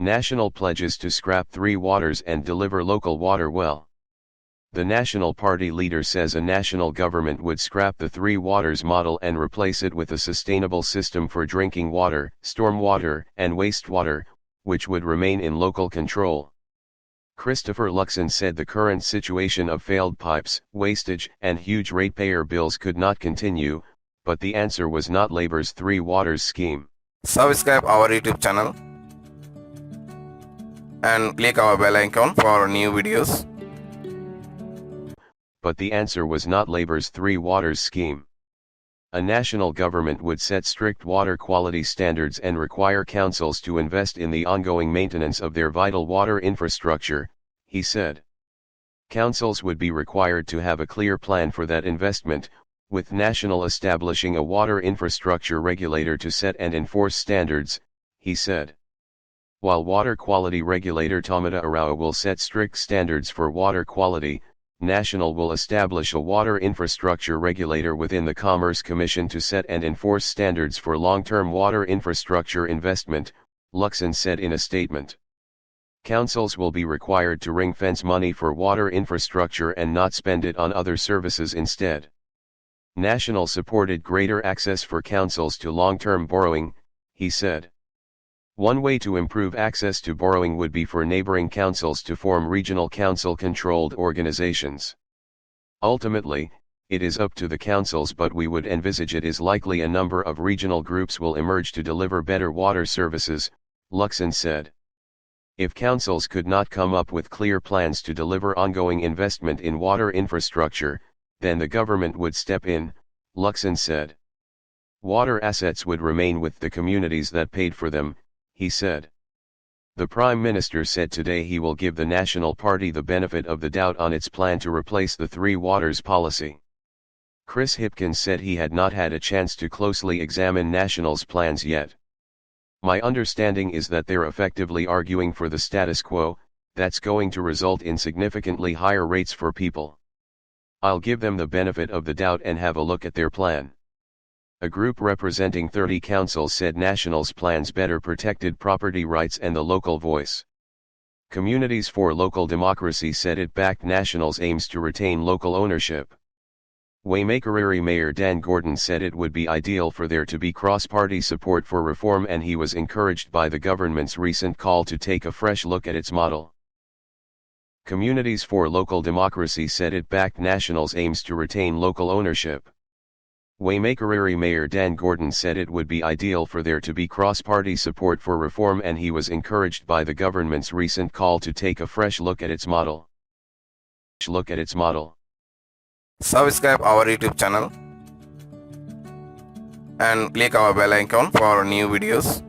National pledges to scrap 3 waters and deliver local water well. The National Party leader says a national government would scrap the 3 waters model and replace it with a sustainable system for drinking water, stormwater, and wastewater, which would remain in local control. Christopher Luxon said the current situation of failed pipes, wastage, and huge ratepayer bills could not continue, but the answer was not Labour's 3 waters scheme. Subscribe our YouTube channel and click our bell icon for new videos. But the answer was not Labour's 3 waters scheme. A national government would set strict water quality standards and require councils to invest in the ongoing maintenance of their vital water infrastructure, he said. Councils would be required to have a clear plan for that investment, with National establishing a water infrastructure regulator to set and enforce standards, he said. While water quality regulator Tomita Arawa will set strict standards for water quality, National will establish a water infrastructure regulator within the Commerce Commission to set and enforce standards for long-term water infrastructure investment, Luxon said in a statement. Councils will be required to ring-fence money for water infrastructure and not spend it on other services instead. National supported greater access for councils to long-term borrowing, he said. One way to improve access to borrowing would be for neighboring councils to form regional council-controlled organizations. Ultimately, it is up to the councils, but we would envisage it is likely a number of regional groups will emerge to deliver better water services, Luxon said. If councils could not come up with clear plans to deliver ongoing investment in water infrastructure, then the government would step in, Luxon said. Water assets would remain with the communities that paid for them, he said. The Prime Minister said today he will give the National Party the benefit of the doubt on its plan to replace the 3 waters policy. Chris Hipkins said he had not had a chance to closely examine National's plans yet. My understanding is that they're effectively arguing for the status quo, that's going to result in significantly higher rates for people. I'll give them the benefit of the doubt and have a look at their plan. A group representing 30 councils said National's plans better protected property rights and the local voice. Communities for Local Democracy said it backed National's aims to retain local ownership. Waimakariri Mayor Dan Gordon said it would be ideal for there to be cross-party support for reform, and he was encouraged by the government's recent call to take a fresh look at its model. Communities for Local Democracy said it backed National's aims to retain local ownership. Waimakariri Mayor Dan Gordon said it would be ideal for there to be cross-party support for reform, and he was encouraged by the government's recent call to take a fresh look at its model. Subscribe our YouTube channel and click our bell icon for new videos.